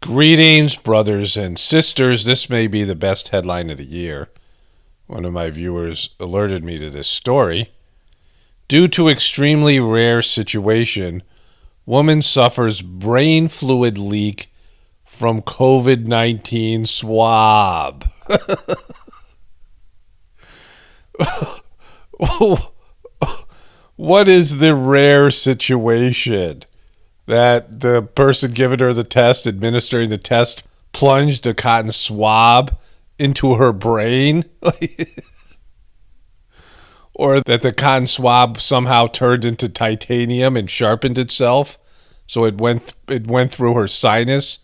Greetings, brothers and sisters. This may be the best headline of the year. One of my viewers alerted me to this story. Due to extremely rare situation, woman suffers brain fluid leak from COVID-19 swab. What is the rare situation? That the person giving her the test, administering the test, plunged a cotton swab into her brain? Or that the cotton swab somehow turned into titanium and sharpened itself, so it went through her sinus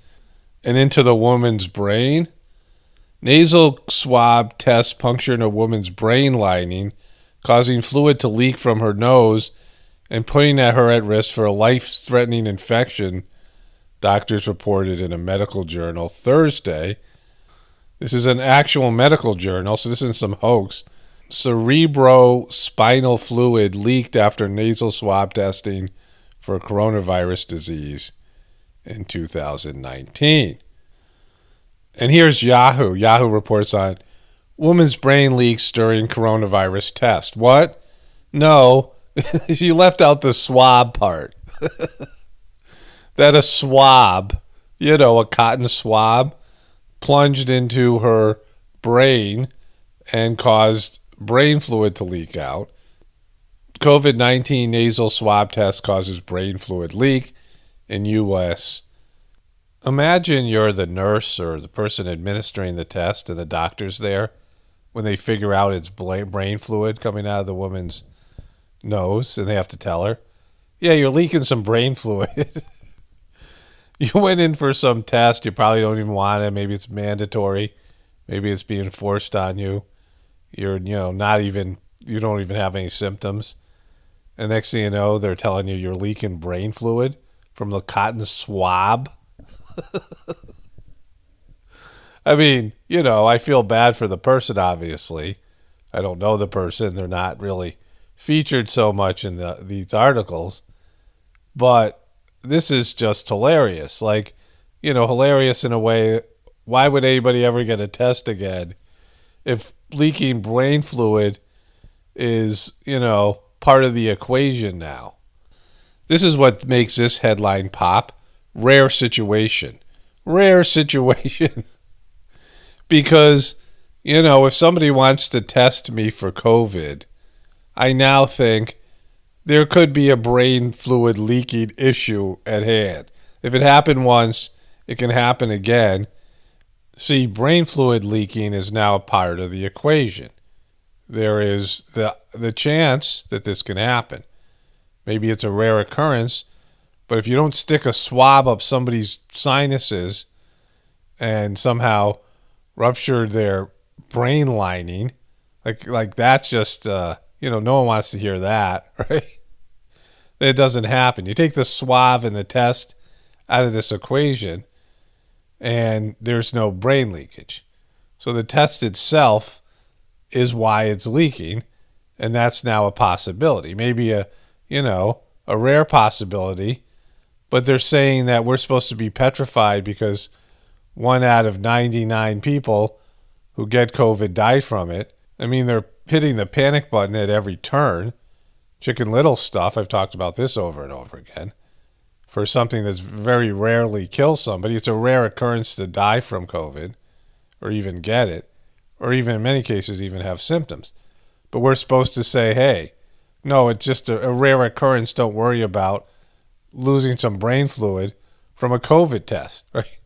and into the woman's brain? Nasal swab test punctured a woman's brain lining, causing fluid to leak from her nose and putting her at risk for a life-threatening infection, doctors reported in a medical journal Thursday. This is an actual medical journal, so this isn't some hoax. Cerebrospinal fluid leaked after nasal swab testing for coronavirus disease in 2019. And here's Yahoo. Yahoo reports on woman's brain leaks during coronavirus test. What? No. You left out the swab part. That a swab, a cotton swab, plunged into her brain and caused brain fluid to leak out. COVID-19 nasal swab test causes brain fluid leak in U.S. Imagine you're the nurse or the person administering the test and the doctor's there when they figure out it's brain fluid coming out of the woman's nose, and they have to tell her, yeah, you're leaking some brain fluid. You went in for some test, you probably don't even want it, maybe it's mandatory, maybe it's being forced on you, you're you don't even have any symptoms, and next thing you know, they're telling you you're leaking brain fluid from the cotton swab. I mean, I feel bad for the person, obviously. I don't know the person, they're not really featured so much in these articles, but this is just hilarious. Hilarious in a way. Why would anybody ever get a test again if leaking brain fluid is, part of the equation now? This is what makes this headline pop. Rare situation. Rare situation. Because, if somebody wants to test me for COVID, I now think there could be a brain fluid leaking issue at hand. If it happened once, it can happen again. See, brain fluid leaking is now a part of the equation. There is the chance that this can happen. Maybe it's a rare occurrence, but if you don't stick a swab up somebody's sinuses and somehow rupture their brain lining, like that's just... no one wants to hear that, right? It doesn't happen. You take the swab and the test out of this equation, and there's no brain leakage. So the test itself is why it's leaking, and that's now a possibility. Maybe a rare possibility, but they're saying that we're supposed to be petrified because 1 out of 99 people who get COVID die from it. I mean, they're hitting the panic button at every turn. Chicken Little stuff, I've talked about this over and over again. For something that's very rarely kills somebody, it's a rare occurrence to die from COVID or even get it, or even in many cases even have symptoms. But we're supposed to say, hey, no, it's just a rare occurrence. Don't worry about losing some brain fluid from a COVID test, right?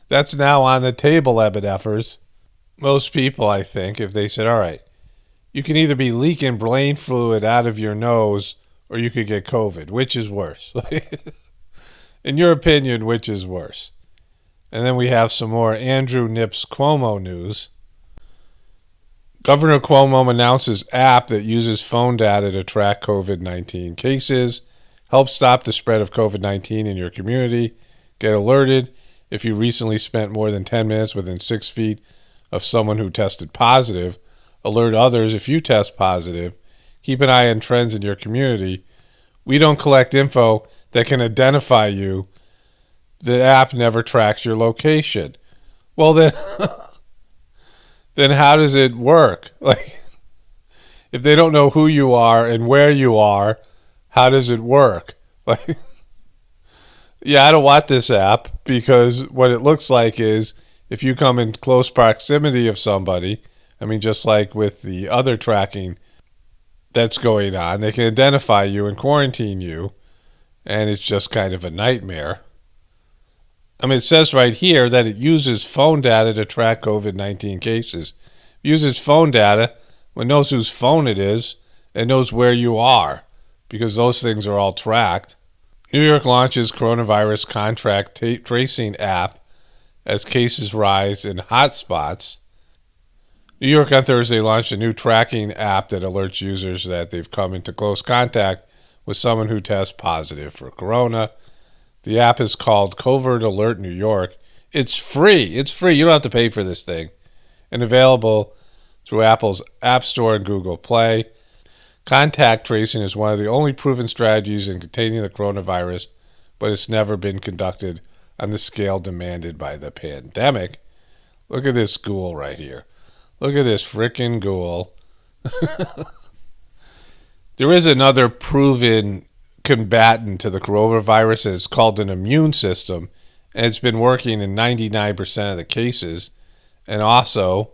That's now on the table, MNFers. Most people, I think, if they said, all right, you can either be leaking brain fluid out of your nose or you could get COVID. Which is worse? In your opinion, which is worse? And then we have some more Andrew Nips Cuomo news. Governor Cuomo announces app that uses phone data to track COVID-19 cases, help stop the spread of COVID-19 in your community, get alerted if you recently spent more than 10 minutes within 6 feet of someone who tested positive, alert others if you test positive, keep an eye on trends in your community. We don't collect info that can identify you the app never tracks your location. Well, then how does it work? Like, if they don't know who you are and where you are, how does it work? Like, yeah, I don't want this app because what it looks like is if you come in close proximity of somebody, I mean, just like with the other tracking that's going on, they can identify you and quarantine you, and it's just kind of a nightmare. I mean, it says right here that it uses phone data to track COVID-19 cases. It uses phone data, it knows whose phone it is, and knows where you are, because those things are all tracked. New York launches coronavirus contact tracing app as cases rise in hotspots. New York on Thursday launched a new tracking app that alerts users that they've come into close contact with someone who tests positive for corona. The app is called Covert Alert New York. It's free. It's free. You don't have to pay for this thing. And available through Apple's App Store and Google Play. Contact tracing is one of the only proven strategies in containing the coronavirus, but it's never been conducted on the scale demanded by the pandemic. Look at this ghoul right here. Look at this frickin' ghoul. There is another proven combatant to the coronavirus. It's called an immune system, and it's been working in 99% of the cases. And also,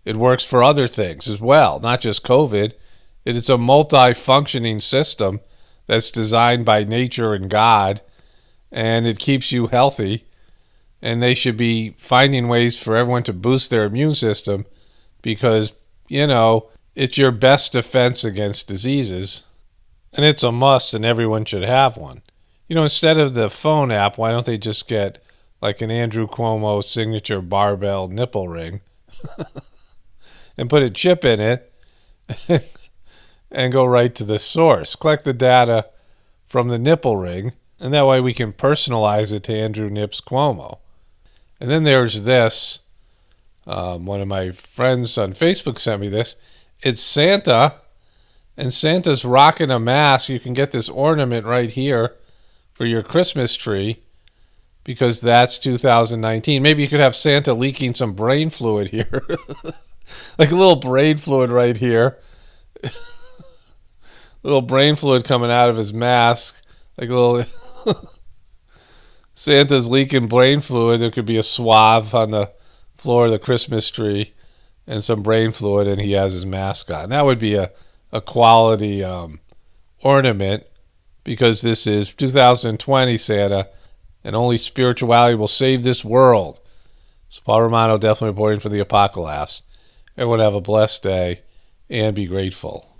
it works for other things as well, not just COVID. It's a multi-functioning system that's designed by nature and God, and it keeps you healthy. And they should be finding ways for everyone to boost their immune system because, it's your best defense against diseases. And it's a must, and everyone should have one. Instead of the phone app, why don't they just get like an Andrew Cuomo signature barbell nipple ring and put a chip in it and go right to the source? Collect the data from the nipple ring, and that way we can personalize it to Andrew Nips Cuomo. And then there's this. One of my friends on Facebook sent me this. It's Santa, and Santa's rocking a mask. You can get this ornament right here for your Christmas tree because that's 2019. Maybe you could have Santa leaking some brain fluid here. Like a little brain fluid right here. Little brain fluid coming out of his mask. Like a little... Santa's leaking brain fluid. There could be a swab on the floor of the Christmas tree and some brain fluid, and he has his mask on. That would be a quality ornament because this is 2020 Santa, and only spirituality will save this world. So Paul Romano definitely reporting for the Apocolaughs. Everyone have a blessed day and be grateful.